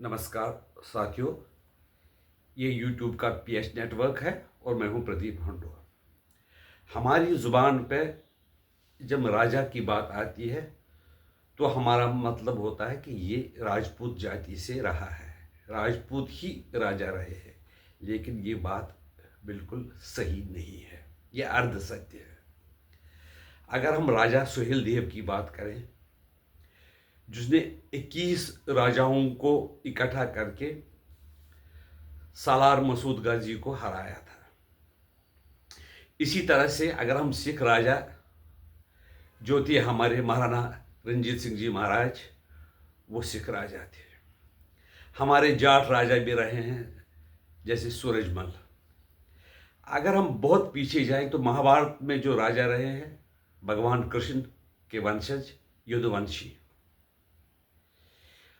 नमस्कार साथियों, ये YouTube का PH नेटवर्क है और मैं हूं प्रदीप हंडो। हमारी ज़ुबान पे जब राजा की बात आती है तो हमारा मतलब होता है कि ये राजपूत जाति से रहा है, राजपूत ही राजा रहे हैं। लेकिन ये बात बिल्कुल सही नहीं है, ये अर्ध सत्य है। अगर हम राजा सुहेल देव की बात करें, जिसने 21 राजाओं को इकट्ठा करके सालार मसूद गाजी को हराया था। इसी तरह से अगर हम सिख राजा जो थे हमारे महाराणा रंजीत सिंह जी महाराज, वो सिख राजा थे। हमारे जाट राजा भी रहे हैं जैसे सूरजमल। अगर हम बहुत पीछे जाएं तो महाभारत में जो राजा रहे हैं भगवान कृष्ण के वंशज यदुवंशी।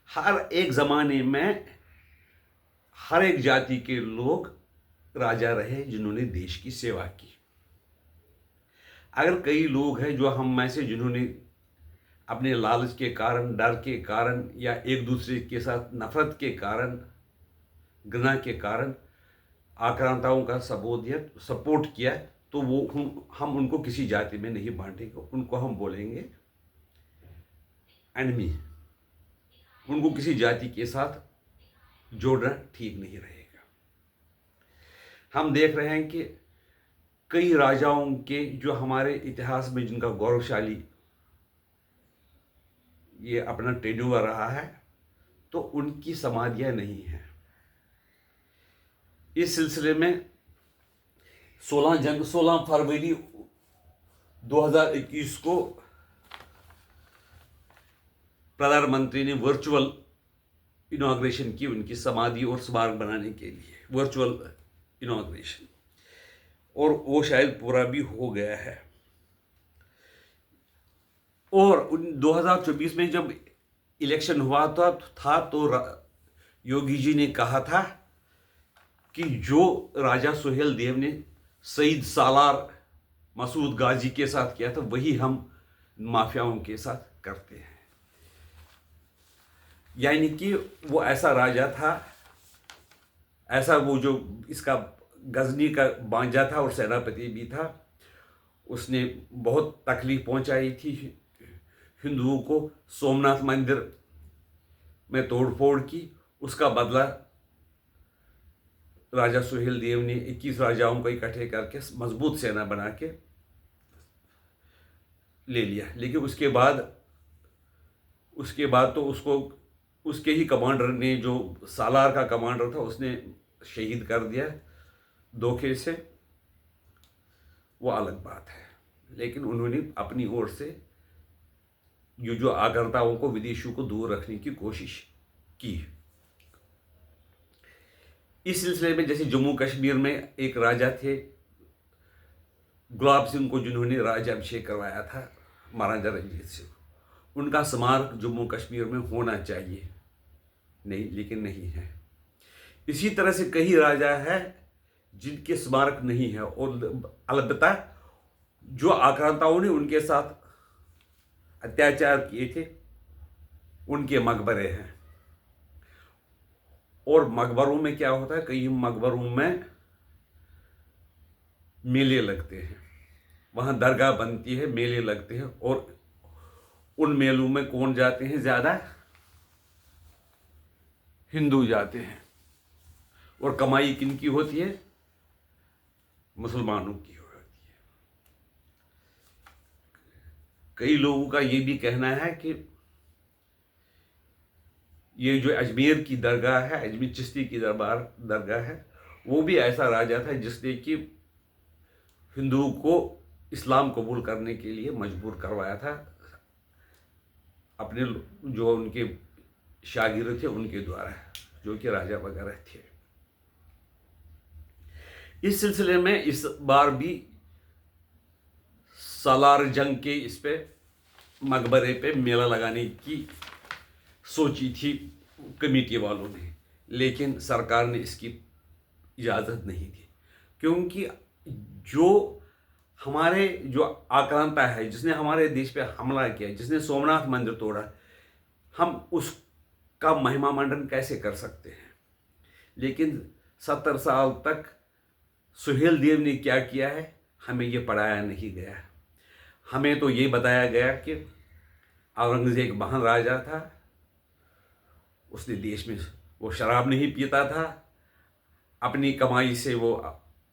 हर एक ज़माने में हर एक जाति के लोग राजा रहे जिन्होंने देश की सेवा की। अगर कई लोग हैं जो हम में से जिन्होंने अपने लालच के कारण, डर के कारण या एक दूसरे के साथ नफरत के कारण, घृणा के कारण आक्रांताओं का सपोर्ट किया, तो वो हम उनको किसी जाति में नहीं बांटेंगे, उनको हम बोलेंगे एनिमी। उनको किसी जाति के साथ जोड़ना ठीक नहीं रहेगा। हम देख रहे हैं कि कई राजाओं के जो हमारे इतिहास में जिनका गौरवशाली ये अपना टेन्योर रहा है, तो उनकी समाधियां नहीं हैं। इस सिलसिले में 16 फरवरी 2021 को प्रधानमंत्री ने वर्चुअल इनॉग्रेशन की उनकी समाधि और स्मारक बनाने के लिए, वर्चुअल इनॉग्रेशन, और वो शायद पूरा भी हो गया है। और 2024 में जब इलेक्शन हुआ था तो योगी जी ने कहा था कि जो राजा सुहेल देव ने शहीद सालार मसूद गाजी के साथ किया था वही हम माफियाओं के साथ करते हैं। यानी कि वो ऐसा राजा था, ऐसा वो जो इसका गजनी का बांजा था और सेनापति भी था, उसने बहुत तकलीफ पहुंचाई थी हिंदुओं को। सोमनाथ मंदिर में तोड़फोड़ की, उसका बदला राजा सुहेल देव ने 21 राजाओं को इकट्ठे करके मजबूत सेना बना के ले लिया। लेकिन उसके बाद तो उसको उसके ही कमांडर ने, जो सालार का कमांडर था, उसने शहीद कर दिया धोखे से। वो अलग बात है। लेकिन उन्होंने अपनी ओर से जो आक्रांताओं को, विदेशियों को दूर रखने की कोशिश की। इस सिलसिले में जैसे जम्मू कश्मीर में एक राजा थे गुलाब सिंह को, जिन्होंने राज्याभिषेक करवाया था महाराजा रंजीत सिंह, उनका स्मारक जम्मू कश्मीर में होना चाहिए, नहीं, लेकिन नहीं है। इसी तरह से कई राजा हैं जिनके स्मारक नहीं है, और अलबत्ता जो आक्रांताओं ने उनके साथ अत्याचार किए थे उनके मकबरे हैं। और मकबरों में क्या होता है, कई मकबरों में मेले लगते हैं, वहां दरगाह बनती है, मेले लगते हैं, और उन मेलों में कौन जाते हैं? ज्यादा हिंदू जाते हैं। और कमाई किनकी होती है? मुसलमानों की होती है। कई लोगों का ये भी कहना है कि ये जो अजमेर की दरगाह है, अजमेर चिश्ती की दरगाह है, वो भी ऐसा राजा था जिसने कि हिंदुओं को इस्लाम कबूल करने के लिए मजबूर करवाया था, अपने जो उनके शागिर्द थे उनके द्वारा, जो कि राजा वगैरह थे। इस सिलसिले में इस बार भी सालार जंग के इस पे मकबरे पे मेला लगाने की सोची थी कमेटी वालों ने, लेकिन सरकार ने इसकी इजाज़त नहीं दी। क्योंकि जो हमारे जो आक्रांता है, जिसने हमारे देश पे हमला किया, जिसने सोमनाथ मंदिर तोड़ा, हम का महिमा मंडन कैसे कर सकते हैं। लेकिन 70 साल तक सुहेल देव ने क्या किया है, हमें ये पढ़ाया नहीं गया। हमें तो ये बताया गया कि औरंगजेब एक महान राजा था, उसने देश में वो शराब नहीं पीता था, अपनी कमाई से वो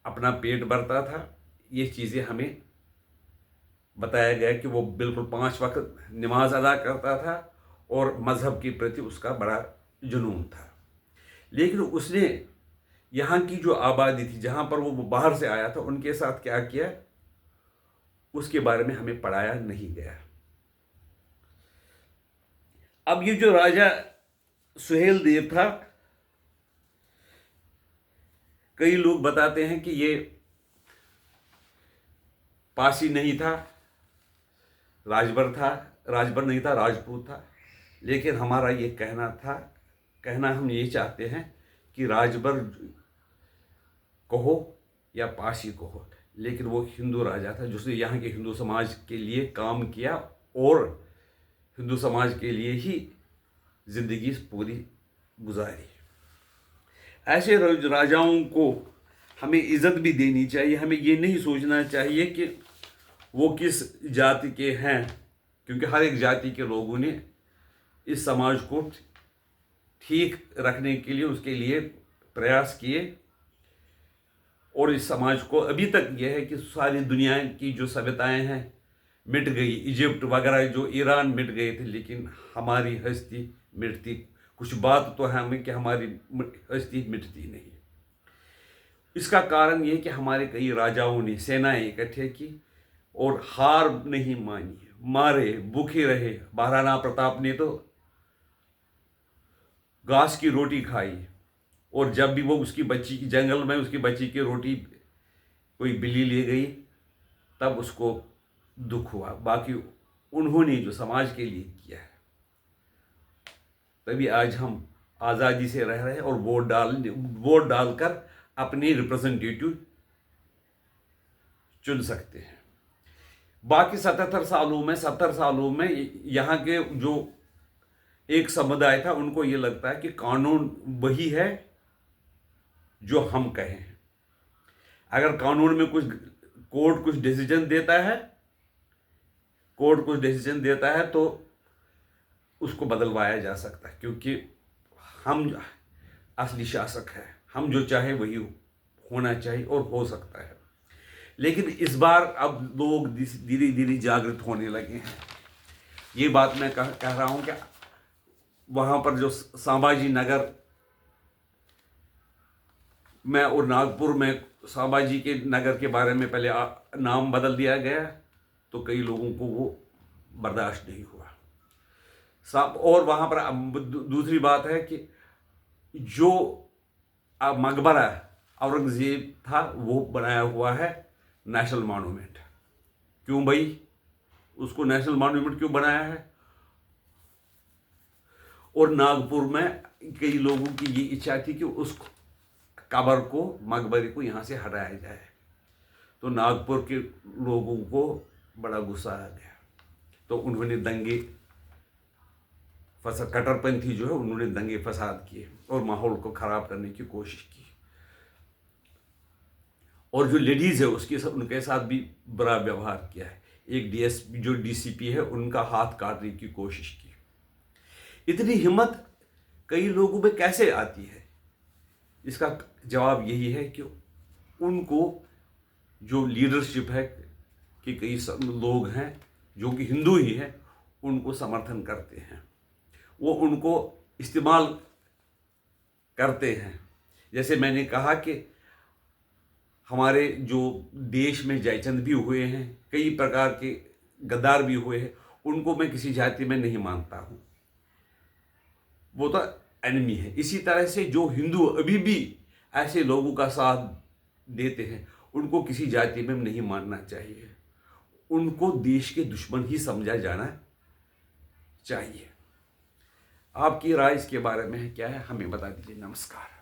अपना पेट भरता था। ये चीज़ें हमें बताया गया कि वो बिल्कुल 5 वक्त नमाज अदा करता था और मज़हब के प्रति उसका बड़ा जुनून था। लेकिन उसने यहाँ की जो आबादी थी, जहाँ पर वो बाहर से आया था, उनके साथ क्या किया, उसके बारे में हमें पढ़ाया नहीं गया। अब ये जो राजा सुहेल देव था, कई लोग बताते हैं कि ये पासी नहीं था, राजबर था, राजबर नहीं था, राजपूत था। लेकिन हमारा ये कहना हम ये चाहते हैं कि राजबर कहो या पासी कहो, लेकिन वो हिंदू राजा था जिसने यहाँ के हिंदू समाज के लिए काम किया और हिंदू समाज के लिए ही जिंदगी पूरी गुजारी। ऐसे राजाओं को हमें इज्जत भी देनी चाहिए। हमें ये नहीं सोचना चाहिए कि वो किस जाति के हैं, क्योंकि हर एक जाति के लोगों ने इस समाज को ठीक रखने के लिए उसके लिए प्रयास किए और इस समाज को अभी तक यह है कि सारी दुनिया की जो सभ्यताएं हैं मिट गई, इजिप्ट वगैरह जो ईरान मिट गए थे, लेकिन हमारी हस्ती मिटती, कुछ बात तो है हमें कि हमारी हस्ती मिटती नहीं। इसका कारण ये कि हमारे कई राजाओं ने सेनाएं इकट्ठे की और हार नहीं मानी, मारे भूखे रहे। महाराणा प्रताप ने तो घास की रोटी खाई, और जब भी वो उसकी बच्ची की जंगल में उसकी बच्ची की रोटी कोई बिल्ली ले गई तब उसको दुख हुआ। बाकी उन्होंने जो समाज के लिए किया है, तभी आज हम आज़ादी से रह रहे हैं और वोट डालकर अपने रिप्रेजेंटेटिव चुन सकते हैं। बाकी 70 सालों में यहाँ के जो एक समुदाय था, उनको ये लगता है कि कानून वही है जो हम कहें। अगर कानून में कोर्ट कुछ डिसीजन देता है तो उसको बदलवाया जा सकता है, क्योंकि हम असली शासक हैं। हम जो चाहे वही होना चाहिए और हो सकता है। लेकिन इस बार अब लोग धीरे धीरे जागृत होने लगे हैं। ये बात मैं कह रहा हूं कि वहां पर जो संभाजी नगर में और नागपुर में संभाजी के नगर के बारे में पहले नाम बदल दिया गया, तो कई लोगों को वो बर्दाश्त नहीं हुआ। और वहां पर दूसरी बात है कि जो मकबरा औरंगजेब था वो बनाया हुआ है नेशनल मॉन्यूमेंट। क्यों भाई, उसको नेशनल मॉन्यूमेंट क्यों बनाया है? और नागपुर में कई लोगों की ये इच्छा थी कि उस कब्र को, मकबरे को यहां से हटाया जाए। तो नागपुर के लोगों को बड़ा गुस्सा आ गया, तो उन्होंने कट्टरपंथी जो है उन्होंने दंगे फसाद किए और माहौल को खराब करने की कोशिश की। और जो लेडीज है उनके साथ भी बुरा व्यवहार किया है। एक जो डीसीपी है उनका हाथ काटने की कोशिश की। इतनी हिम्मत कई लोगों में कैसे आती है? इसका जवाब यही है कि उनको जो लीडरशिप है कि कई लोग हैं जो कि हिंदू ही हैं, उनको समर्थन करते हैं, वो उनको इस्तेमाल करते हैं। जैसे मैंने कहा कि हमारे जो देश में जयचंद भी हुए हैं, कई प्रकार के गद्दार भी हुए हैं, उनको मैं किसी जाति में नहीं मानता हूँ, वो तो एनिमी है। इसी तरह से जो हिंदू अभी भी ऐसे लोगों का साथ देते हैं, उनको किसी जाति में नहीं मानना चाहिए, उनको देश के दुश्मन ही समझा जाना चाहिए। आपकी राय इसके बारे में क्या है, हमें बता दीजिए। नमस्कार।